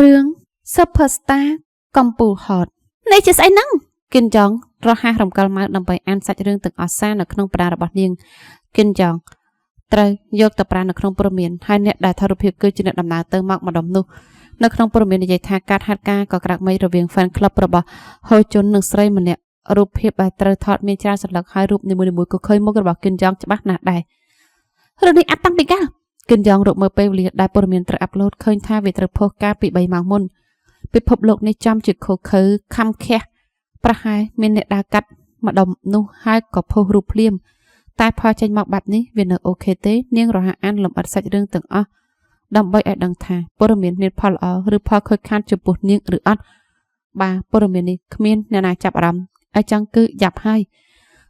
រឿង Superstar កំពូលហតនេះជាស្អីហ្នឹងគិនចង់រហ័សរំកិលម៉ៅដើម្បីអានសាច់រឿងទាំងអស់សារនៅក្នុងប្រារបស់នាងគិនចង់ត្រូវយកទៅប្រានៅក្នុងព័ត៌មានហើយអ្នកដែលថតរូបភាពគឺជាអ្នកដំណើរទៅមកម្ដុំនោះនៅក្នុងព័ត៌មាននិយាយថាការហាត់ការក៏ក្រាក់មីរវាង fan club របស់ហូជុននិងស្រីម្នាក់រូបភាពដែលត្រូវថតមានច្រើនសន្លឹកហើយរូបនីមួយៗក៏ឃើញមុខរបស់គិនចង់ច្បាស់ណាស់ដែររឿងនេះអាប់តាំងពីកាលគិនចង់រកមើលពេលវេលាដែលព័ត៌មានត្រូវអាប់ឡូតឃើញថាវាត្រូវផុសការពី3ម៉ោងមុនពិភពលោកនេះចំជាខូខើខំខះប្រហែលមានអ្នកដើរកាត់ម្ដុំនោះហើយក៏ផុសរូបភ្លាមតែផលចេញមកបែបនេះវានៅអូខេទេនាងរហ័សអានលំអិតសាច់រឿងទាំងអស់ដើម្បីឲ្យដឹងថាព័ត៌មានមានផលល្អឬផលខូចខាតចំពោះនាងឬអត់បាទព័ត៌មាននេះគ្មានអ្នកណាចាប់អារម្មណ៍ឲ្យចង់គឺយ៉ាប់ហើយ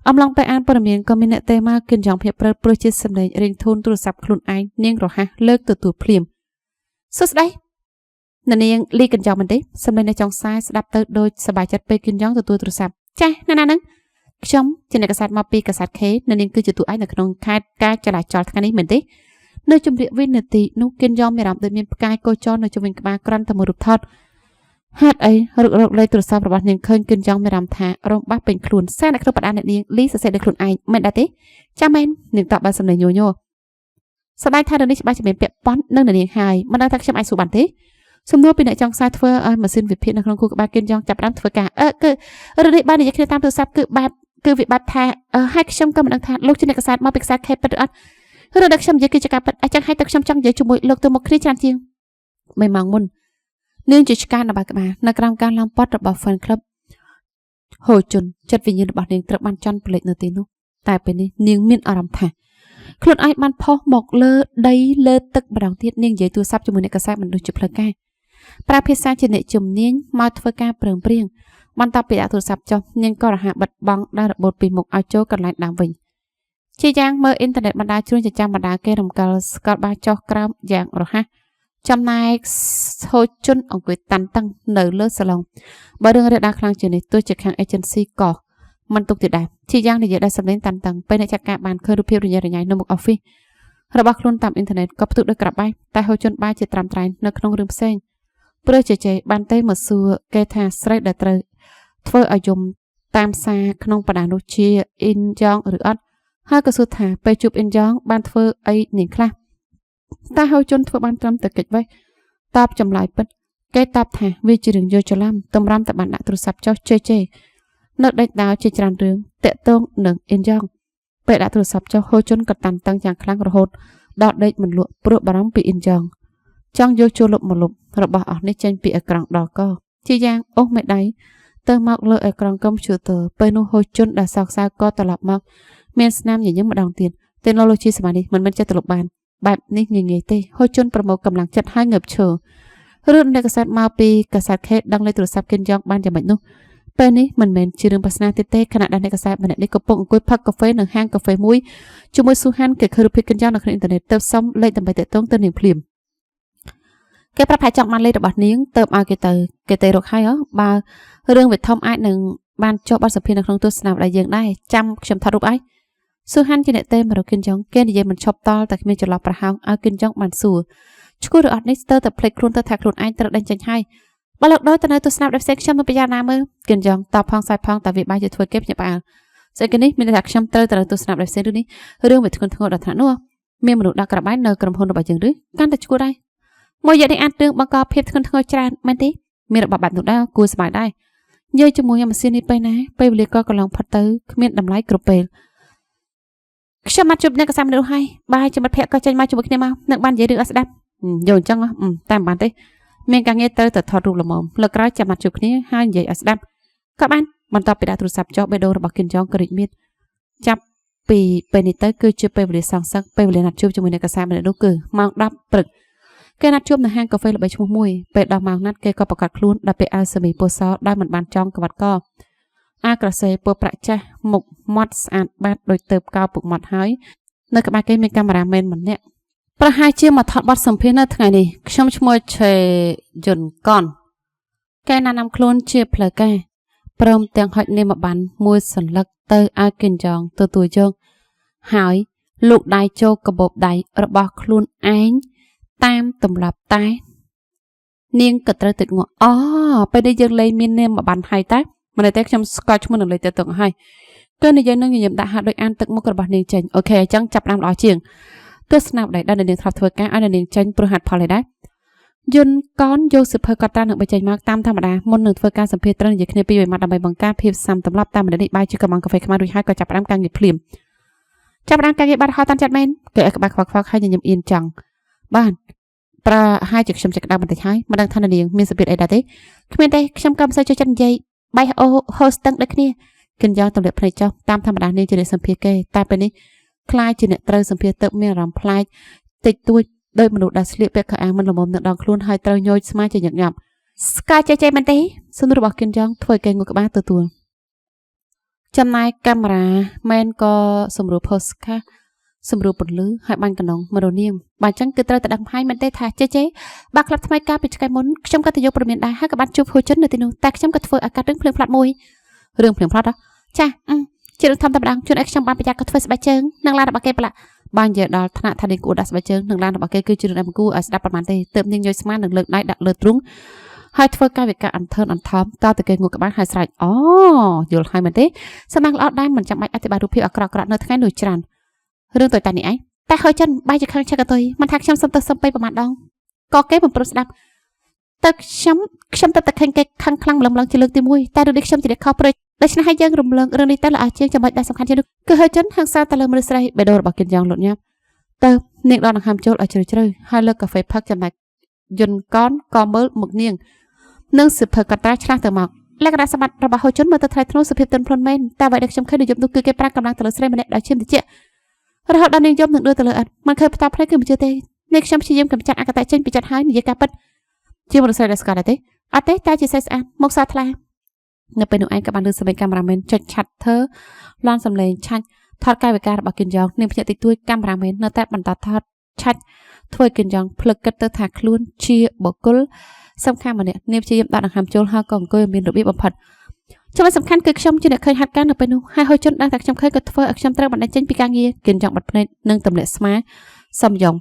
អំឡុងពេលអានព័ត៌មានក៏មានអ្នកទេមកគិនចង់ភាពព្រើព្រោះជាសម្លេងរៀងធូនទូរស័ព្ទខ្លួនឯងនាងរហ័សលើកទទួលភ្លាមសួស្ដីនាងលីគិនចង់មិនទេសម្លេងនៅចុងខ្សែស្ដាប់ទៅដូចសប្បាយចិត្តពេលគិនចង់ទទួលទូរស័ព្ទចាស់ណាហ្នឹងខ្ញុំជាអ្នកកសែតមកពីកសែត K នាងគឺជាតួឯកនៅក្នុងខេត្តការចរាចរណ៍ថ្ងៃនេះមែនទេនៅជំរាបវិនាទីនោះគិនចង់មានអារម្មណ៍ដូចមានផ្កាយកោចរនៅជុំវិញក្បាលក្រាន់តែមួយរូបថតហេតុអីរកលេខទូរស័ព្ទរបស់នាងឃើញគិនចង់មានអារម្មណ៍ថារំបាស់ពេញខ្លួនសែននៅក្នុងបដាអ្នកនាងលីសរសេរដោយខ្លួនឯងមិនដែរទេចាំមែននាងតបបានសម្លេងញញស្ដាយថារឿងនេះច្បាស់ជាមានពាក់ព័ន្ធនឹងនាងហើយមិនដឹងថាខ្ញុំអាចសួរបានទេសំណួរពីអ្នកចង់ខ្សែធ្វើឲ្យម៉ាស៊ីនវិភាគនៅក្នុងគូក្បាលគិនចង់ចាប់ផ្ដើមធ្វើការគឺរឿងនេះបាននិយាយគ្នាតាមទូរស័ព្ទគឺវាបាត់ថាហើយខ្ញុំក៏មិនដឹងថាលោកជាអ្នកកសែតមកពីខ្សែ K ពិតឬអត់រឿងដែលខ្ញុំនិយាយគឺជាការពិតអញ្ចឹងហើយតែខ្ញុំចង់និយាយជាមួយលោកទៅមុខគ្នាច្រើនជាង3ម៉ោងមុននាងជាឆ្កានរបស់ក្បាលនៅក្រោមការឡោមព័ទ្ធរបស់ fan club ហូជុនចិត្តវិញ្ញាណរបស់នាងត្រូវបានចន់ប្លេចនៅទីនោះតែពេលនេះនាងមានអារម្មណ៍ថាខ្លួនឯងបានផុសមកលើដីលើទឹកម្ដងទៀតនាងនិយាយទូរស័ព្ទជាមួយអ្នកកសែតមិនដូចជាផ្លូវការប្រើភាសាជាអ្នកជំនាញមកធ្វើការប្រឹងប្រែងបន្ទាប់ពីដាក់ទូរស័ព្ទចុះនាងក៏រហ័សបិទបង់ដែលរបូតពីមុខឲ្យចូលកន្លែងដើមវិញជាយ៉ាងមើលអ៊ីនធឺណិតបណ្ដាជួនចាំបណ្ដាគេរំកិលស្កល់បាចុះក្រោមយ៉ាងរហ័សចំណែកហូជុនអង្គុយតាន់តឹងនៅលើសាឡុងបើរឿងរាលដាលខ្លាំងជាងនេះទោះជាខាង agency ក៏មិនទុកទៀតដែរជាយ៉ាងនិយាយដោយសម្លេងតាន់តឹងពេលអ្នកចាត់ការបានឃើញរូបភាពរញ៉េរញ៉ៃនៅមុខ office របស់ខ្លួនតាមអ៊ីនធឺណិតក៏ផ្ទុះដោយក្រាបបាយតែហូជុនបាយជាត្រាំត្រែងនៅក្នុងរឿងផ្សេងព្រោះជជែកបានទេមកសួរគេថាស្រីដែលត្រូវធ្វើឲ្យយំតាមសារក្នុងបដានោះជាអ៊ីនយ៉ងឬអត់ហើយក៏សួរថាពេលជួបអ៊ីនយ៉ងបានធ្វើអីនាងខ្លះតែហូជុនធ្វើបានត្រឹមតែកិច្ចវេះតបចម្លើយពិតគេតបថាវាជារឿងយល់ច្រឡំតម្រាំតែបានដាក់ទូរស័ព្ទចុះជេនៅដេកដោជាច្រើនរឿងតាក់ទងនឹងអ៊ីនយ៉ងពេលដាក់ទូរស័ព្ទចុះហូជុនក៏តាន់តឹងយ៉ាងខ្លាំងរហូតដល់ដេកមិនលក់ព្រោះបារម្ភពីអ៊ីនយ៉ងចង់យកចូលលុបមកលុបរបស់អស់នេះចេញពីអេក្រង់ដល់កជាយ៉ាងអូសមេដៃទៅមកលើអេក្រង់កុំព្យូទ័រពេលនោះហូជុនដែលសោកសៅក៏ត្រឡប់មកមានស្នាមញញឹមម្ដងទៀតtechnologyសម័យនេះមិនចេះត្រឡប់បានបែបនេះងាយៗទេហូជុនប្រមូលកម្លាំងចិត្តឲ្យងើបឈររឿងអ្នកកសែតមកពីកសែត K ដឹងលេខទូរស័ព្ទគិនយ៉ងបានយ៉ាងម៉េចនោះពេលនេះមិនមែនជារឿងប្រស្នាទៀតទេខណៈដែលអ្នកកសែតម្នាក់នេះកំពុងអង្គុយផឹកកាហ្វេនៅហាងកាហ្វេមួយជាមួយស៊ូហានគេឃើញរូបភាពគិនយ៉ងនៅក្នុងអ៊ីនធឺណិតទៅសុំលេខដើម្បីតាក់ទងទៅនាងភ្លាមគេប្រាប់ថាចង់បានលេខរបស់នាងទៅឲ្យគេទៅរកហើយបើរឿងវិធមអាចនឹងបានចុះបទសម្ភាសន៍នៅក្នុងទស្សនាវដ្តីយើងដែរចាំខ្ញុំថតរូបឲ្យស៊ូហានជាអ្នកទេមករកគិនយ៉ងគេនិយាយមិនឈប់តល់តែគ្មានចន្លោះប្រហោងឲ្យគិនយ៉ងបានសួរឈ្គួរឬអត់នេះស្ទើរតែភ្លេចខ្លួនទៅថាខ្លួនឯងត្រូវដេញចេញហើយបើលោកដោយទៅនៅទស្សនាវដ្តីផ្សេងខ្ញុំនឹងពិចារណាមើលគិនយ៉ងតបផងសាយផងតែវាបាយជាធ្វើគេភ្ញាក់ផ្អើលស្អីគេនេះមានតែខ្ញុំត្រូវទៅទស្សនាវដ្តីផ្សេងឬនេះរឿងវាធ្ងន់ធ្ងរដល់ថ្នាក់នោះមានមនុស្សដាក់ក្របបាយនៅក្រុមហ៊ុនរបស់យើងឬកាន់តែឈ្គួរដែរមួយយកនេះអាចរឿងបង្កភាពធ្ងន់ធ្ងរច្រើនមែនទេមានរបស់បែបនោះដែរគួរស្បាយដែរនិយាយជាមួយម៉ាស៊ីននេះពេលណាពេលវេលាក៏កន្លងផុតទៅគ្មានតម្លៃគ្រប់ពេលខ្ញុំមកជួបអ្នកកសាមនុស្សហើយបាយជាមិត្តភក្តិក៏ចេញមកជាមួយគ្នាមកនឹងបាននិយាយរឿងអត់ស្ដាប់យកអញ្ចឹងតែមិនបានទេមានការងារទៅថតរូបល្មមលើក្រោយចាំមកជួបគ្នាហើយនិយាយឲ្យស្ដាប់ក៏បានបន្ទាប់ពីដាក់ទូរស័ព្ទចុះបេះដូងរបស់គិនយ៉ងក៏រីកមានចាប់ពីពេលនេះទៅគឺជាពេលវេលាសងសឹកពេលវេលាណាត់ជួបជាមួយអ្នកកសាមនុស្សនោះគឺម៉ោង 10 ព្រឹកគេណាត់ជួបនៅហាងកាហ្វេល្បីឈ្មោះមួយពេលដល់ម៉ោងណាត់គេក៏ប្រកាសខ្លួនដល់ពេលអាវសមីពណ៌សដែលមិនបានចងក្បាត់កអាក្រសេពណ៌ប្រាក់ចាស់មុខមាត់ស្អាតបាតដូចទៅកោពុកមាត់ហើយនៅក្បែរគេមានកាមេរ៉ាមែនម្នាក់ប្រហែលជាមកថតបទសម្ភាសន៍នៅថ្ងៃនេះខ្ញុំឈ្មោះឆេយុនកនគេណែនាំខ្លួនជាផ្លូវការព្រមទាំងហុចនាមប័ណ្ណមួយសន្លឹកទៅឲ្យគិនយ៉ងទទួលយកហើយលោកដៃចូលកាបូបដៃរបស់ខ្លួនឯងតាមទម្លាប់តែ នាងក៏ត្រូវទឹកងក់អូពេលនេះយើងលេងមាននាមបានហើយតាមិនតែខ្ញុំស្គាល់ឈ្មោះនឹងលេខទៅទឹកហើយគឺនិយាយនឹងញញឹមដាក់ហាត់ដោយអានទឹកមុខរបស់នាងចេញអូខេអញ្ចឹងចាប់តាមល្អជាងទស្សនាបដិដែលនាងធ្លាប់ធ្វើការឲ្យនាងចេញព្រោះហាត់ផលឯដែរយន្តកនយកសិភើកត់ត្រានឹងបញ្ចេញមកតាមធម្មតាមុននឹងធ្វើការសម្ភាសត្រូវនិយាយគ្នាពីវិមាត់ដើម្បីបង្ការភាពសាមទម្លាប់តាមមននេះបាយជាកំងកាហ្វេខ្មៅរួចហើយក៏ចាប់ផ្ដើមការងារភ្លាមចាប់ផ្ដើមការងារបាត់ហត់តាមចាត់មែនគេឲ្យក្បាច់ខ្វឹកៗហើយញញឹមអៀនចង់បានប្រហែលជាខ្ញុំចក្តៅបន្តិចហើយមិនដឹងថានាងមានសម្ពាធអីដែរទេគ្មានទេខ្ញុំក៏មិនសូវចូលចិត្តនិយាយបាយអូហូស្ទឹងដូចគ្នាគិនយ៉ាងទម្លាក់ភ្នែកចុះតាមធម្មតានាងជាអ្នកសម្ភាសគេតែពេលនេះខ្លាចជាអ្នកត្រូវសម្ភាសទៅមានអារម្មណ៍ប្លែកតិចតួចដោយមនុស្សដែលស្លៀកពាក់ខោអាវមិនល្មមនឹងដងខ្លួនហើយត្រូវញយស្មាជាញឹកញាប់ស្កាចេះមែនទេសំណួររបស់គិនយ៉ាងធ្វើគេងក់ក្បាលទទួលចំណែកកាមេរ៉ាមែនក៏សម្រួល postcard សម្រួលពន្លឺហើយបាញ់កណ្ដុងមករនាងបើអញ្ចឹងគឺត្រូវតែដឹងហើយមែនទេថាចេះបើក្លាប់ថ្មីកាលពីថ្ងៃមុនខ្ញុំក៏ទៅយកព័ត៌មានដែរហើយក៏បានជួបហួចិននៅទីនោះតែខ្ញុំក៏ធ្វើឲ្យកាត់រឿងភ្លៀងផ្លាត់មួយរឿងភ្លៀងផ្លាត់ចាជារឿងធម្មតាជួនឲ្យខ្ញុំបានប្រយ័ត្នក៏ធ្វើស្បែកជើងនឹងឡានរបស់គេប្រឡាក់បាននិយាយដល់ថ្នាក់ថានាងគួរដាក់ស្បែកជើងនឹងឡានរបស់គេគឺជារឿងដែលមិនគួរឲ្យស្ដាប់ប្រហែលទេទើបនាងយល់ស្មាននឹងលើកដៃដាក់លើទ្រូងហើយធ្វើកាយវិការអន្ធើនអន្ថមតទៅគេងក់ក្បាលហើយស្រែកអូយល់ហើយមែនទេសំណាងល្អដែរមិនចាំបាច់អធិប្បាយរូបភាពអាក្រក់ៗនៅថ្ងៃនោះច្រើនរឿងតូចតាចនេះឯងតែហូចិនបាយជាខាងឆឹកអតុយមិនថាខ្ញុំសុំទៅសុំបីប្រមាណដងក៏គេមិនព្រមស្ដាប់ទៅខ្ញុំទៅតែឃើញគេខឹងខ្លាំងម្លឹងជាលើកទី1តែរឿងនេះខ្ញុំជាអ្នកខុសព្រៃដូច្នេះហើយយើងរំលឹករឿងនេះទៅល្អជាងចំណុចដែលសំខាន់ជាងនោះគឺហូចិនហាងសាទៅលើមនុស្សស្រីបេះដូងរបស់គិនយ៉ាងលូតញាប់ទៅនាងដកដង្ហើមចូលឲ្យជ្រៅហើយលើកកាហ្វេផឹកចំណែកយន្តកនក៏មើលមុខនាងនឹងសិភើកត់ត្រាឆ្លាស់ទៅមកលក្ខណៈសម្បត្តិរបស់ហូចិនមើលទៅថ្លៃថ្នូរសុភាពទន់ភ្លន់មែនតែអ្វីដែលខ្ញុំឃើញនៅយប់នោះគឺគេប្រាំងកម្លាំងទៅលើស្រីម្នាក់ដោយឈាមត្រជាក់រហូតដល់នាងយប់នឹងដួលទៅលើអត់មិនឃើញផ្ទាល់ភ្នែកគឺមិនជឿទេនាងខ្ញុំព្យាយាមកម្ចាត់អកតៈចេញពីចិត្តហើយនិយាយការពិតជាមនុស្សស្រីដែលស្គាល់ដែរទេអត់ទេតែជាស្រីស្អាតមកសាថ្លានៅពេលនោះឯងក៏បានលើសម្លេងកាមេរ៉ាមែនចុចឆាត់ធ្វើឡនសម្លេងឆាច់ថតកាយវិការរបស់គិនយ៉ងនាងភ្ញាក់តិចតួចកាមេរ៉ាមែននៅតែបន្តថតឆាច់ធ្វើគិនយ៉ងភ្លឹកគិតទៅថាខ្លួនជាបុគ្គលសំខាន់ម្នាក់នាងព្យាយាមដកដង្ហើមចូលហើយក៏អង្គុយមានរបៀបបំផុតចំណុចសំខាន់គឺខ្ញុំជាអ្នកឃើញហាត់ការនៅពេលនោះហើយហូចិនដឹងថាខ្ញុំឃើញក៏ធ្វើឲ្យខ្ញុំត្រូវបណ្ដេញចេញពីការងារគិនយ៉ងបាត់ភ្នែកនិងទម្លាក់ស្មាសំយំ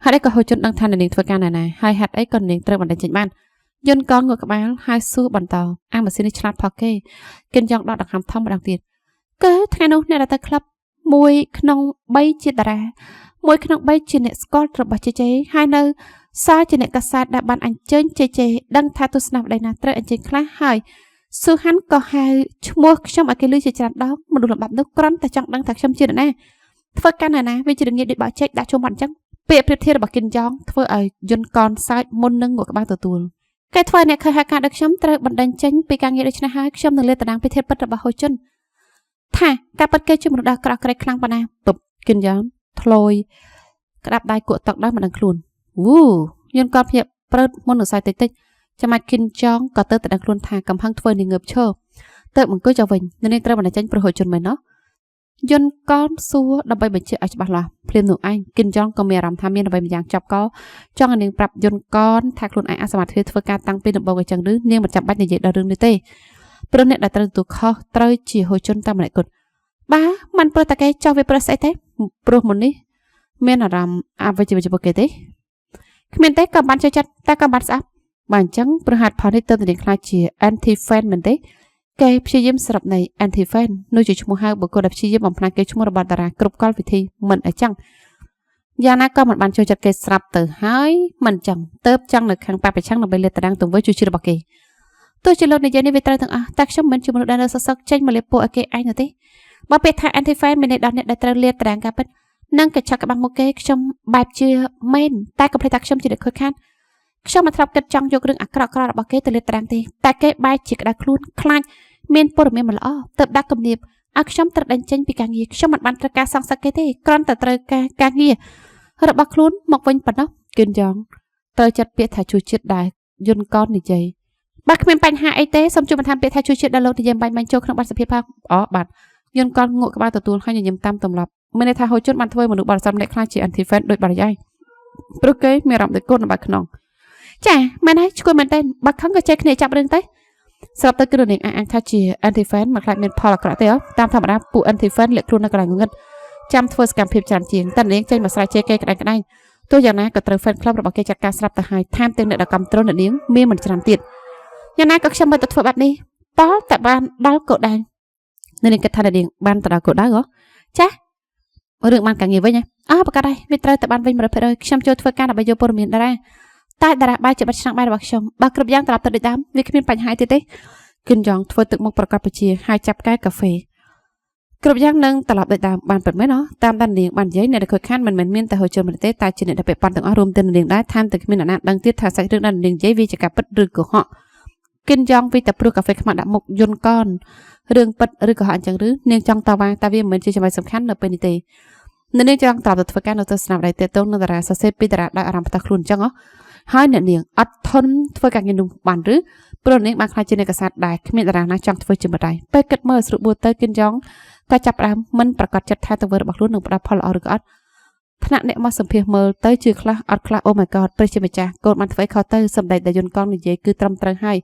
ហើយក៏ហូចិនដឹងថានាងធ្វើការណាហើយហេតុអីក៏នាងត្រូវបណ្ដេញចេញបានយន្តកងងក់ក្បាលហើយសួរបន្តអាម៉ាស៊ីននេះឆ្លាតផុសគេគិនយ៉ងដកដង្ហើមធំម្ដងទៀតគឺថ្ងៃនោះអ្នកដែលទៅក្លឹប1ក្នុង3ជាតារា1ក្នុង3ជាអ្នកស្គាល់របស់ជេហើយនៅសល់ជាអ្នកកាសែតដែលបានអញ្ជើញជេដឹងថាទស្សនវិស័យណាត្រូវអញ្ជើញខ្លះហើយស៊ូហាន់ក៏ហៅឈ្មោះខ្ញុំឲ្យគេលឺជាច្រើនដងមនុស្សលំដាប់នោះគ្រាន់តែចង់ដឹងថាខ្ញុំជានរណាធ្វើការណាវាជារឿងងាយដូចបោកចេកដាក់ជុំបាត់អញ្ចឹងពាក្យប្រៀបធៀបរបស់គិនយ៉ងធ្វើឲ្យយន្តកនសើចមុននឹងងក់ក្បាលទទួលគេធ្វើអ្នកឃើញហាការដឹកខ្ញុំត្រូវបណ្ដេញចេញពីការងារដូចនេះហើយខ្ញុំនឹងលើកតារាងពិធីពិតរបស់ហូចិនថាការពិតគេជាមនុស្សដ៏ក្រក់ក្រែកខ្លាំងប៉ុណ្ណាទប់គិនយ៉ងធ្លយក្តាប់ដៃគក់តុកដល់មិនដឹងខ្លួនវូយន្តកនភ្ញាក់ព្រឹតមុននឹងសើចតិចចាំអាចគិនយ៉ងក៏ទៅតែដឹងខ្លួនថាកំហឹងធ្វើនាងងើបឈរទៅអង្គុយចុះវិញនាងត្រូវបណ្ដេញចេញព្រោះហូចិនមែនណោះយន្តកនសួរដើម្បីបញ្ជាក់ឲ្យច្បាស់លាស់ភ្លាមនោះឯងគិនយ៉ងក៏មានអារម្មណ៍ថាមានអ្វីម្យ៉ាងចាប់កចង់ឲ្យនាងប្រាប់យន្តកនថាខ្លួនឯងអសមត្ថភាពធ្វើការតាំងពីដំបូងអញ្ចឹងឬនាងមិនចាំបាច់និយាយដល់រឿងនេះទេព្រោះអ្នកដែលត្រូវទទួលខុសត្រូវជាហូចិនតាមម្នាក់គត់បាមិនព្រោះតែគេចោះវាប្រស្អីទេព្រោះមុននេះមានអារម្មណ៍អវិជ្ជមានគេទេគ្មានទេក៏បានចូលចិត្តតែក៏បានស្អាប់បើអញ្ចឹងប្រហែលផលនេះទៅនាងខ្លាចជា anti fan មែនទេគេព្យាយាមស្រាប់នៃ anti fan នោះជាឈ្មោះហៅបុគ្គលដែលព្យាយាមបំផ្លាញគេឈ្មោះរបស់តារាគ្រប់កលវិធីមិនអញ្ចឹងយ៉ាងណាក៏មិនបានចូលចិត្តគេស្រាប់ទៅហើយមិនអញ្ចឹងទៅចង់នៅខាងបពប្រឆាំងដើម្បីលេបតារាងទង្វើជួយជារបស់គេទោះជាលោកនិយាយនេះវាត្រូវទាំងអស់តែខ្ញុំមិនជាមនុស្សដែលនៅសសឹកចេញមកលេបពួកឲ្យគេឯងនោះទេបើពេលថា anti fan មានន័យដល់អ្នកដែលត្រូវលេបតារាងការពិតនឹងកញ្ចក់ក្បាំងមុខគេខ្ញុំបែបជាមែនតែក៏ភ្លេចថាខ្ញុំជាអ្នកខូចខាតខ្ញុំមិនធ្លាប់គិតចង់យករឿងអាក្រក់ៗរបស់គេទៅលេបតារាងទេតែគេបែរជាក្តៅខ្លួនខ្លាចមានព័ត៌មានមិនល្អទៅដាក់គំនាបឲ្យខ្ញុំត្រូវដេញចេញពីការងារខ្ញុំមិនបានត្រូវការសងសឹកគេទេគ្រាន់តែត្រូវការងាររបស់ខ្លួនមកវិញប៉ុណ្ណោះគិនយ៉ងត្រូវចាត់ពាក្យថាជួយជាតិដែរយន្តកននិយាយបើគ្មានបញ្ហាអីទេសូមជួយបន្ថែមពាក្យថាជួយជាតិដល់លោកនិយាយបាញ់បាញ់ចូលក្នុងបទសភាផងបាទយន្តកនងក់ក្បាលទទួលហើយញញឹមតាមទម្លាប់មានន័យថាហូចិនបានធ្វើមនុស្សបរិសុទ្ធម្នាក់ខ្លះជា anti fan ដោយបរិយាយព្រោះគេមានអារម្មណ៍ដូចកូនរបស់ខ្នងចាមែនហើយឈ្គួតមែនទេបើខឹងក៏ចេះគ្នាចាប់រឿងទៅស្រាប់ទៅគឺនាងអាចថាជា anti fan មិនខ្លាចមានផលអាក្រក់ទេតាមធម្មតាពួក anti fan លាក់ខ្លួននៅកន្លែងងងឹតចាំធ្វើសកម្មភាពច្រើនជាងតែនាងចេញមកស្រែកជេរគេក្តែង ទោះយ៉ាងណាក៏ត្រូវ fan club របស់គេចាត់ការស្រាប់ទៅហើយថែមទាំងអ្នកដែលគ្រប់គ្រងអ្នកនាងមានមិនច្រើនទៀតយ៉ាងណាក៏ខ្ញុំមើលទៅធ្វើបែបនេះតើតែបានដល់គោលដៅអ្នកនាងគិតថាអ្នកនាងបានទៅដល់គោលដៅហ៎ចារឿងបានការងារវិញប្រកាសហើយវាត្រូវតែបានវិញ 100% ខ្ញុំចូលធ្វើការដើម្បីយកព័ត៌មានតារាតែតារាបាយជាបាត់ឆ្នាំបាយរបស់ខ្ញុំបើគ្រប់យ៉ាងត្រឡប់ទៅដូចដើមវាគ្មានបញ្ហាទេគិនយ៉ងធ្វើទឹកមុខប្រកាសប្រជាហើយចាប់កែកាហ្វេគ្រប់យ៉ាងនឹងត្រឡប់ដូចដើមបានពិតមែនតាមដាននាងបាននិយាយអ្នកដែលខូចខានមិនមែនមានតែហូចជើមិនទេតែជាអ្នកដែលពាក់ព័ន្ធទាំងអស់រួមទាំងនាងដែរថែមទាំងគ្មានអ្នកណាដឹងទៀតថាសាច់រឿងដែលនាងនិយាយវាជាការពិតឬកុហកគិនយ៉ងវិតែព្រោះកាហ្វេខ្មៅដាក់មុខយន្តកនរឿងពិតឬកុហកអញ្ចឹងឬនាងចង់តវ៉ាតែវាមិនមែនជាចំណុចសំខាន់នៅពេលនេះទេនាងចង់ត្រឡប់ទៅធ្វើការនៅទស្សនវិស័យតេតងនៅតារាសរសេរពីតារាដោយអារម្មណ៍ផ្ទះខ្លួនអញ្ចឹងហើយអ្នកនាងអត់ធន់ធ្វើការងារនោះបានឬព្រោះនាងបានខ្លាចជាអ្នកកសែតដែរគ្មានតារាណាចង់ធ្វើជាម្ដាយពេលគិតមើលស្រួលបួទៅគិនយ៉ងក៏ចាប់ផ្ដើមមិនប្រកាសចិត្តថាទង្វើរបស់ខ្លួននឹងផ្ដល់ផលល្អឬក៏អត់ថ្នាក់អ្នកមកសម្ភាសមើលទៅជឿខ្លះអត់ខ្លះអូ my god ព្រះជាម្ចាស់កូនបានធ្វើខុសទៅសម្ដេចដែលយន្តកងនិយាយគឺត្រឹមត្រូវហើយ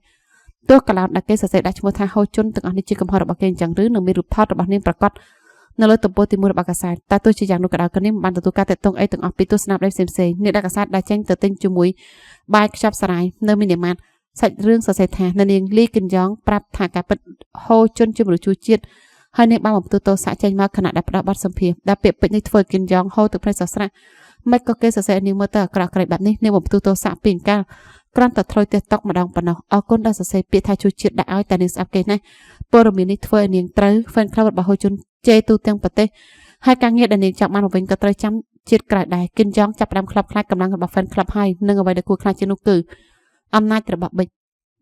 ទោះកឡោតដែលគេសរសេរដាក់ឈ្មោះថាហូជុនទាំងអស់នេះជាកំហុសរបស់គេអញ្ចឹងឬនឹងមានរូបថតរបស់នាងប្រកាសនៅលើទំព័រទី1របស់កាសែតតែទោះជាយ៉ាងនោះក៏ដោយក៏នាងមិនបានទទួលការតាក់ទងអីទាំងអស់ពីទស្សនវិស័យផ្សេងៗអ្នកដែលកាសែតដែលចេញទៅទិញជាមួយបាយខ្ចប់សារាយនៅមីនីម៉ាតសាច់រឿងសរសេរថានាងលីគិនយ៉ងប្រាប់ថាការពិតហូជុនជាមនុស្សជួជាតិហើយនាងបានបំទូតោសាក់ចេញមកខណៈដែលផ្ដល់បទសម្ភាសដែលពាក្យពេចន៍នេះធ្វើគិនយ៉ងហូទឹកភ្នែកសស្រៈមិនក៏គេសរសេរនាងមើលទៅអាក្រក់ក្រៃបែបនេះនាងបំទូតោសាក់ពីកាលគ្រាន់តែធ្លុយទេតុកម្ដងប៉ុណ្ណោះអរគុណដែលសរសេរពាក្យថាជួជាតិដាក់ឲ្យតែនាងស្អប់គេណាស់ព័ត៌មាននេះធ្វើឲ្យនាងត្រូវ fan club របស់ហូជុនជេរទូទាំងប្រទេសហើយការងារដែលនាងចាប់បានមកវិញក៏ត្រូវចាំជាតិក្រោយដែរគិនយ៉ងចាប់ផ្ដើមខ្លាប់ខ្លាចកម្លាំងរបស់ fan club ហើយនឹងអ្វីដែលគួរខ្លាចជានោះគឺអំណាចរបស់បិច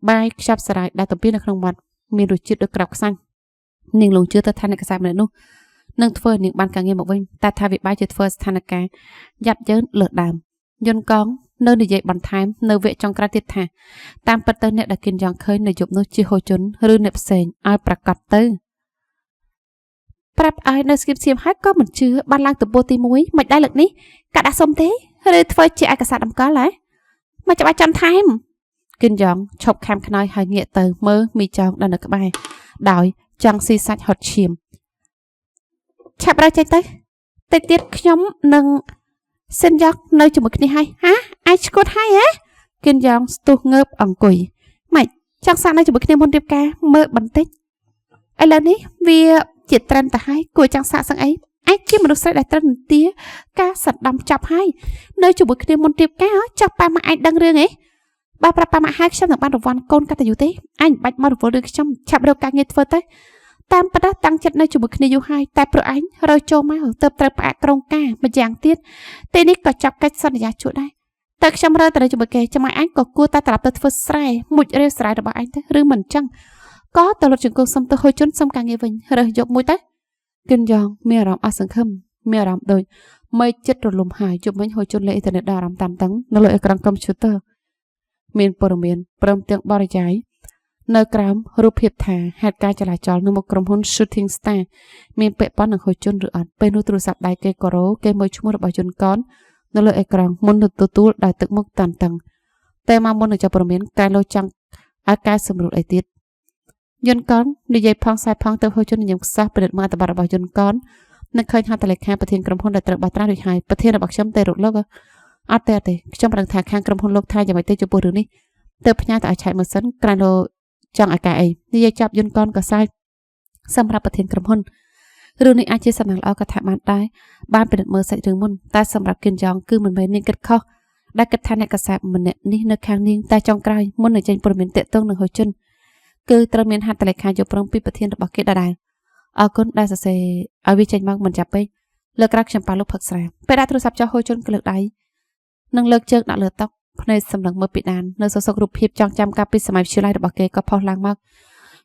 បាយខ្ចប់សារាយដែលទំពានៅក្នុងមាត់មានរសជាតិដូចក្របខ្សាញ់នាងលងជឿទៅថាអ្នកកសែតម្នាក់នោះនឹងធ្វើឲ្យនាងបានការងារមកវិញតែថាវាបាយជាធ្វើស្ថានភាពយ៉ាប់យ៉ឺនលើដើមយន្តកងនៅនិយាយបន្ថែមនៅវគ្គចុងក្រោយទៀតថាតាមពិតទៅអ្នកដែលគិនយ៉ងឃើញនៅយប់នោះជាហូជុនឬអ្នកផ្សេងឲ្យប្រកាសទៅប្រាប់ឲ្យនៅស្គីបសៀមហើយក៏មិនជឿបានឡើងទំព័រទី1មិនដែរលើកនេះកាត់ដាក់សុំទេឬធ្វើជាឯកសារតម្កល់ហ៎មកច្បាស់ចាំថែមគិនយ៉ងឈប់ខាំខ្នើយហើយងាកទៅមើលមីចងដល់នៅក្បែរដោយចង់ស៊ីសាច់ហត់ឈាមឆាប់រើចេញទៅតិចទៀតខ្ញុំនឹងសិនយកនៅជាមួយគ្នាហើយអាចឈួតហើយហ៎គិនយ៉ងស្ទុះងើបអង្គុយម៉េចចង់សាកនៅជាមួយគ្នាមុនរៀបការមើលបន្តិចឥឡូវនេះវាជាត្រឹមទៅហើយគួរចង់សាកសឹងអីអាចជាមនុស្សស្រីដែលត្រឹមនាទីការសន្តំចាប់ហើយនៅជាមួយគ្នាមុនរៀបការចាប់ប៉ាម៉ាក់អាចដឹងរឿងអីបើប្រាប់ប៉ាម៉ាក់ហើយខ្ញុំនឹងបានរង្វាន់កូនកតញ្ញូទេអញមិនបាច់មករវល់រឿងខ្ញុំឆាប់រកការងារធ្វើទៅតាមពិតតាំងចិត្តនៅជាមួយគ្នាយូរហើយតែព្រោះអញរើចូលមកទៅត្រូវផ្អាកក្រុងការម្យ៉ាងទៀតទីនេះក៏ចាប់កិច្ចសន្យាជួបដែរតែខ្ញុំរើទៅជាមួយគេចាំអញក៏គួរតែត្រឡប់ទៅធ្វើស្រែមុជរាវស្រែរបស់អញទៅឬមិនអញ្ចឹងក៏ទៅលុតជង្គង់សុំទៅហូចជន់សុំការងារវិញរើសយកមួយទៅគិនយ៉ងមានអារម្មណ៍អស់សង្ឃឹមមានអារម្មណ៍ដូចមេចិត្តរលំហើយជុំវិញហូចជន់លេអ៊ីនធឺណិតដល់អារម្មណ៍តានតឹងនៅលើអេក្រង់កុំព្យូទ័រមានព័ត៌មានព្រមទាំងបរិយាយនៅក្រោមរូបភាពថាហេតុការណ៍ចលាចលនៅមុខក្រុមហ៊ុន Shooting Star មានពាក់ព័ន្ធនឹងហូចជន់ឬអត់ពេលនោះទូរស័ព្ទដៃគេក៏រោគេមើលឈ្មោះរបស់យន្តកននៅលើអេក្រង់មុននឹងទទួលដោយទឹកមុខតានតឹងតែមកមុននឹងចាប់ព័ត៌មានកែលោចង់ឲ្យកែសម្រួលអីទៀតយន្តកននិយាយផងខ្សែផងទៅហូចជន់ញញឹមខ្សោះពិនិត្យមើលអត្ថបទរបស់យន្តកននឹងឃើញហត្ថលេខាប្រធានក្រុមហ៊ុនដែលត្រូវបោះត្រាស់រួចហើយប្រធានរបស់ខ្ញុំទេរត់លោកអត់ទេខ្ញុំប្រឹងថាខាងក្រុមហ៊ុនលោកថាយ៉ាងម៉េចទៅចំពោះរឿងនេះទៅផ្ញើទៅឲ្យឆែកមើលសិនក្រែងលោចង់ឲ្យកែអីនិយាយចាប់យន្តកនក៏សាយសម្រាប់ប្រធានក្រុមហ៊ុនរឿងនេះអាចជាសំណាងល្អក៏ថាបានដែរបានពិនិត្យមើលសាច់រឿងមុនតែសម្រាប់គិនយ៉ងគឺមិនមែននាងគិតខុសដែលគិតថាអ្នកកសែតម្នាក់នេះនៅខាងនាងតែចុងក្រោយមុននឹងចេញព័ត៌មានតាក់ទងនឹងហូចជន់គឺត្រូវមានហត្ថលេខាយកព្រមពីប្រធានរបស់គេដដែលអរគុណដែលសរសេរឲ្យវាចេញមកមិនចាប់ពេកលើក្រៅខ្ញុំប៉ាលោកផឹកស្រាពេលដាក់ទូរស័ព្ទចុះហូចជន់ក៏លើកដៃនិងលើកជើងដាក់លើតុភ្នែកសម្លឹងមើលពីដាននៅសសករូបភាពចងចាំកាលពីសម័យវិទ្យាល័យរបស់គេក៏ផុសឡើងមក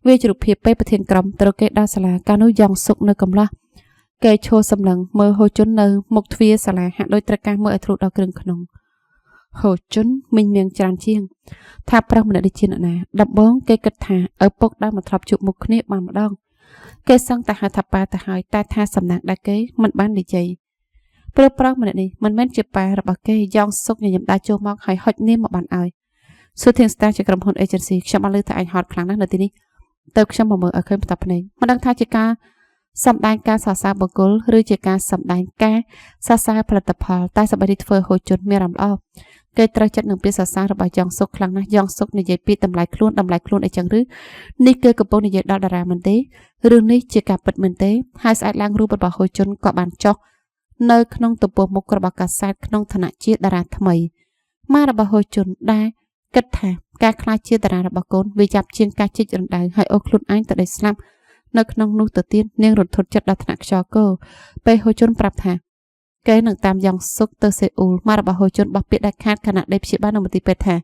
វាជារូបភាពពេលប្រធានក្រុមត្រូវគេដល់សាលាកាលនោះយ៉ងសុកនៅកំឡោះគេឈរសម្លឹងមើលហូចជន់នៅមុខទ្វារសាលាហាក់ដូចត្រូវការមើលឲ្យធ្លុះដល់គ្រឿងក្នុងហូចជន់មីងមៀងច្រើនជាងថាប្រុសម្នាក់ដូចជាអ្នកណាដំបងគេគិតថាឪពុកដែលមកធ្លាប់ជួបមុខគ្នាបានម្ដងគេសឹងតែហៅថាប៉ាទៅហើយតែថាសំណាងដែលគេមិនបាននិយាយព្រោះប្រុសម្នាក់នេះមិនមែនជាប៉ារបស់គេយ៉ងសុកញញឹមដើរចូលមកហើយហុចនាមមកបានឲ្យShooting Star ជាក្រុមហ៊ុន agency ខ្ញុំបានលើថាអញហត់ខ្លាំងណាស់នៅទីនេះទៅខ្ញុំមកមើលឲ្យឃើញបន្តភ្នែកមិនដឹងថាជាការ សម្ដែងការសរសើរបកគលឬជាការសម្ដែងការសរសើរផលិតផលតែសម្បត្តិធ្វើហូចជនមានអារម្មណ៍ល្អគេត្រូវចិត្តនឹងពាក្យសរសើររបស់យ៉ងសុកខ្លាំងណាស់យ៉ងសុកនិយាយពីតម្លៃខ្លួនអីចឹងឬនេះគឺកំពុងនិយាយដល់តារាមែនទេរឿងនេះជាការពិតមែនទេហើយស្អែកឡើងរូបរបស់ហូចជនក៏បានចុះនៅក្នុងទំព័រមុខរបស់កាសែតក្នុងឋានៈជាតារាថ្មីម៉ារបស់ហូចជនដែលគិតថាការខ្លាចជាតារារបស់កូនវាចាប់ជាងការជីករំដៅហើយអូខ្លួនឯងទៅដេកស្លាប់នៅក្នុងនោះទៅទៀតនាងរន្ធត់ចិត្តដល់ថ្នាក់ខ្យល់កោពេលហូជនប្រាប់ថាគេនឹងតាមយ៉ងសុកទៅសេអ៊ូលម៉ារបស់ហូជនបោះពាក្យដាច់ខាតខណៈដេកព្យាបាលនៅមន្ទីរពេទ្យថា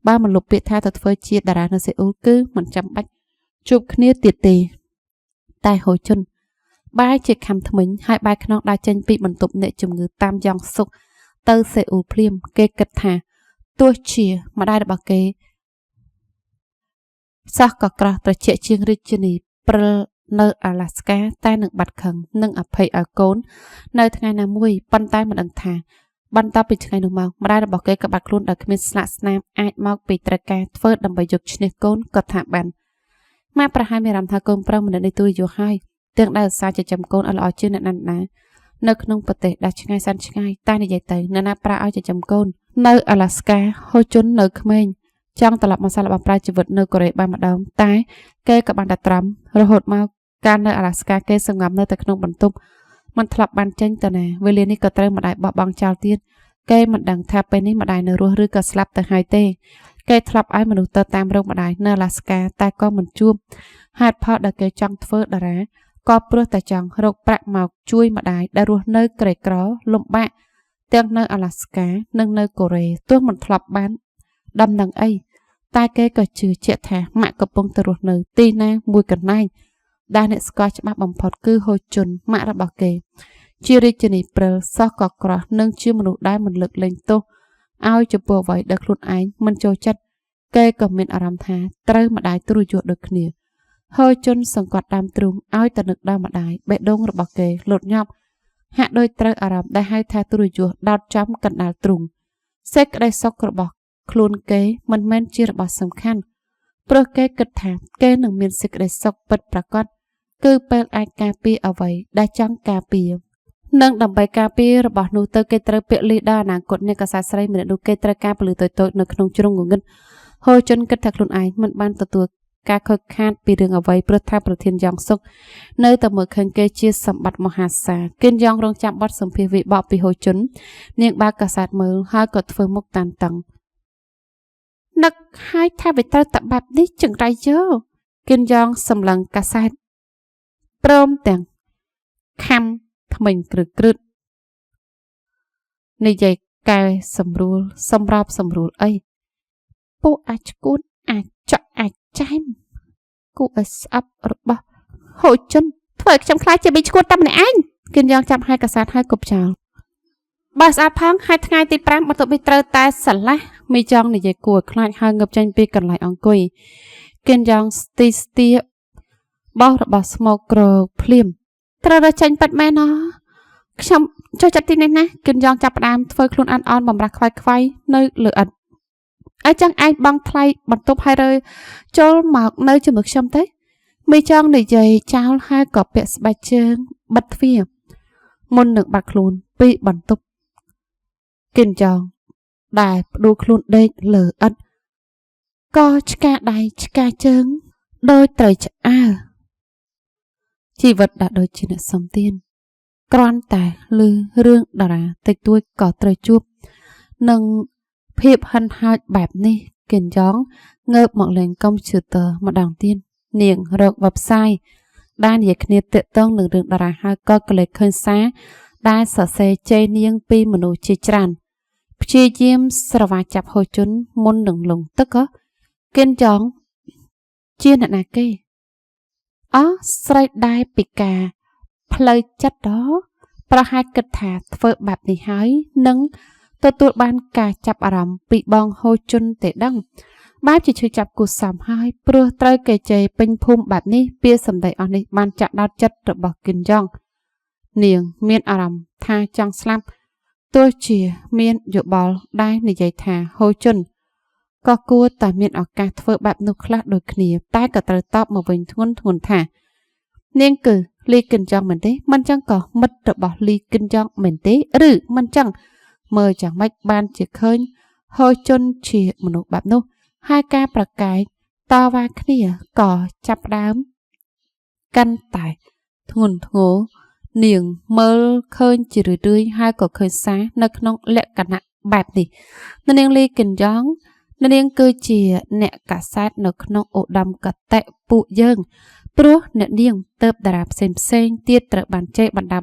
បើមិនលុបពាក្យថាទៅធ្វើជាតារានៅសេអ៊ូលគឺមិនចាំបាច់ជួបគ្នាទៀតទេតែហូជនបាយជាខំថ្មិញហើយបាយខ្នងដើរចេញពីបន្ទប់អ្នកជំងឺតាមយ៉ងសុកទៅសេអ៊ូលភ្លាមគេគិតថាទោះជាម្ដាយរបស់គេសោះក៏ក្រោះត្រជាក់ជាងរាជនីព្រិលនៅអាឡាស្កាតែនឹងបាត់ខឹងនិងអភ័យឲ្យកូននៅថ្ងៃណាមួយប៉ុន្តែមិនដឹងថាបន្ទាប់ពីថ្ងៃនោះមកម្ដាយរបស់គេក៏បាត់ខ្លួនដោយគ្មានស្លាកស្នាមអាចមកពីត្រូវការធ្វើដើម្បីយកឈ្នះកូនក៏ថាបានម៉ាប្រហែលមានអារម្មណ៍ថាកូនប្រុសម្នាក់នេះទូរយោហើយទាំងដែលឧស្សាហ៍ចិញ្ចឹមកូនឲ្យល្អជាងអ្នកណានៅក្នុងប្រទេសដែលឆ្ងាយសានឆ្ងាយតែនិយាយទៅអ្នកណាប្រាឲ្យចិញ្ចឹមកូននៅអាឡាស្កាហូជននៅក្មេងចង់ត្រឡប់មកសាកល្បងប្រើជីវិតនៅកូរ៉េបានម្ដងតែគេក៏បានតែត្រាំរហូតមកការនៅអាឡាស្កាគេសង្ងំនៅតែក្នុងបន្ទប់មិនធ្លាប់បានចេញទៅណាវេលានេះក៏ត្រូវម្ដាយបោះបង់ចោលទៀតគេមិនដឹងថាពេលនេះម្ដាយនៅរស់ឬក៏ស្លាប់ទៅហើយទេគេធ្លាប់ឲ្យមនុស្សទៅតាមរោគម្ដាយនៅអាឡាស្កាតែក៏មិនជួបហេតុផលដែលគេចង់ធ្វើតារាក៏ព្រោះតែចង់រកប្រាក់មកជួយម្ដាយដែលរស់នៅក្រីក្រលំបាកទាំងនៅអាឡាស្កានិងនៅកូរ៉េទោះមិនធ្លាប់បានដំណឹងអីតែគេក៏ជឿជាក់ថាម៉ាក់កំពុងទៅរស់នៅទីណាមួយកន្លែងដែលអ្នកស្គាល់ច្បាស់បំផុតគឺហូជនម៉ាក់របស់គេជារាជនីព្រិលសោះក៏ក្រោះនិងជាមនុស្សដែលមិនលើកលែងទោសឲ្យចំពោះអ្វីដែលខ្លួនឯងមិនចូលចិត្តគេក៏មានអារម្មណ៍ថាត្រូវម្ដាយទ្រុយដូចគ្នាហូជនសង្កត់ដើមទ្រូងឲ្យទៅនឹកដល់ម្ដាយបេះដូងរបស់គេលូតញាប់ហាក់ដូចត្រូវអារម្មណ៍ដែលហៅថាទ្រុយដោតចំកណ្ដាលទ្រូងសេចក្តីសុខរបស់ខ្លួនគេមិនមែនជារបស់សំខាន់ព្រោះគេគិតថាគេនឹងមានសេចក្តីសុខពិតប្រាកដគឺពេលអាចការពារអ្វីដែលចង់ការពារនិងដើម្បីការពាររបស់នោះទៅគេត្រូវពាក់លីដល់អនាគតនៃកសែតស្រីម្នាក់នោះគេត្រូវការពលឺតូចៗនៅក្នុងជ្រុងងងឹតហូជនគិតថាខ្លួនឯងមិនបានទទួលការខូចខាតពីរឿងអ្វីព្រោះថាប្រធានយ៉ងសុកនៅតែមើលឃើញគេជាសម្បត្តិមហាសាលគិនយ៉ងរងចាំបទសម្ភាសន៍វិបកពីហូជននាងបើកកសែតមើលហើយក៏ធ្វើមុខតានតឹងនឹកហើយថាវាត្រូវតែបែបនេះចង្រៃយោគិនយ៉ងសម្លឹងកាសែតព្រមទាំងខំថ្មិញក្រឹតនិយាយកែសម្រួលសម្រួលអីពួកអាចឈួតអាចចក់អាចចែមគូឲ្យស្អប់របស់ហូជន ធ្វើខ្ញុំខ្លាចជាប៊ីឈួតតែម្នាក់ឯងគិនយ៉ាងចាប់ហើយកសាតហើយគប់ចោលបើស្អាតផងហើយថ្ងៃទី5បន្ទប់នេះត្រូវតែស្រឡះមីចង់និយាយគួរខ្លាចហើយងើបចេញពីកន្លែងអង្គុយគិនយ៉ាងស្ទីបោះរបស់ស្មោកក្រភ្លាមត្រូវតែចេញប៉ាត់មែនណាខ្ញុំចូលចិត្តទីនេះណាគិនយ៉ាងចាប់ផ្ដើមធ្វើខ្លួនអានអនបំរាស់ខ្វាយនៅលើឥដ្ឋអញ្ចឹងឯងបងថ្លៃបន្ទប់ហើយរើចូលមកនៅជាមួយខ្ញុំទៅមីចង់និយាយចោលហើយក៏ពាក់ស្បែកជើងបិទទ្វារមុននឹងបាត់ខ្លួនពីបន្ទប់គិនចងដែលផ្ដួលខ្លួនដេកលើឥដ្ឋក៏ឆ្កាដៃឆ្កាជើងដោយត្រូវឆ្អើជីវិតដែលដូចជាអ្នកសំទៀនគ្រាន់តែឮរឿងតារាតិចតួចក៏ត្រូវជួបនឹងភាពហិនហោចបែបនេះគិនចងងើបមកលេងកុំព្យូទ័រម្ដងទៀតនាងរក website ដែលនិយាយគ្នាទាក់ទងនឹងរឿងតារាហើយក៏កលេចឃើញសារដែលសរសេរជេរនាងពីមនុស្សជាច្រើនព្យាយាមស្រវាចាប់ហូជនមុននឹងលងទឹកក៏គិនចងជាអ្នកណាគេស្រីដែរពីការផ្លូវចិត្តប្រហែលគិតថាធ្វើបែបនេះហើយនឹងទទួលបានការចាប់អារម្មណ៍ពីបងហូជនទេដឹងបែបជាឈឺចាប់គូសំហើយព្រោះត្រូវគេជេរពេញភូមិបែបនេះពាក្យសម្ដីអស់នេះបានចាក់ដោតចិត្តរបស់គិនយ៉ងនាងមានអារម្មណ៍ថាចង់ស្លាប់ទោះជាមានយោបល់ដែលនិយាយថាហូជនក៏គួរតែមានឱកាសធ្វើបែបនោះខ្លះដូចគ្នាតែក៏ត្រូវតបមកវិញធ្ងន់ថានាងគឺ លីគិនចង់មែនទេមិនចឹងក៏មិត្តរបស់លីគិនចង់មែនទេឬមិនចឹងមើលយ៉ាងម៉េចបានជាឃើញហោជនជាមនុស្សបែបនោះហើយការប្រកែកតវ៉ាគ្នាក៏ចាប់ផ្ដើមកាន់តែធ្ងន់ធ្ងរនាងមើលឃើញជារឿយៗហើយក៏ឃើញសារនៅក្នុងលក្ខណៈបែបនេះនាងលីគិនយ៉ងនាងគឺជាអ្នកកាសែតនៅក្នុងឧត្តមកតេពួកយើងព្រោះអ្នកនាងទៅតារាផ្សេងទៀតត្រូវបានចេះបណ្ដា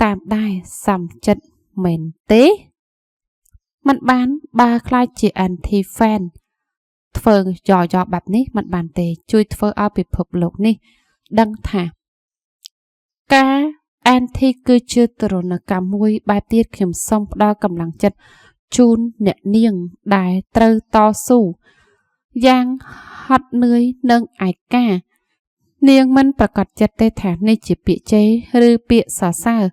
តាមដែរសំចិត្តមែនទេมันបានបើខ្លាចជា anti fan ធ្វើយ៉បែបនេះมันបានទេជួយធ្វើឲ្យពិភពលោកនេះដឹងថាការ anti គឺជាទរណកម្មមួយបែបទៀតខ្ញុំសូមផ្ដល់កម្លាំងចិត្តជូនអ្នកនាងដែលត្រូវតស៊ូយ៉ាងហត់នឿយនិងឯកានាងមិនប្រកាសចិត្តទេថានេះជាពាក្យជេរឬពាក្យសរសើរ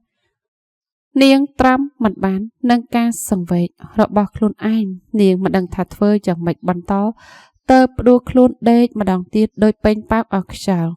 នាងត្រាំមិនបាននឹងការសង្វេគរបស់ខ្លួនឯងនាងមិនដឹងថាធ្វើយ៉ាងម៉េចបន្តទៅផ្ដួលខ្លួនដេកម្ដងទៀតដោយពេញប៉ាបអខ្យល់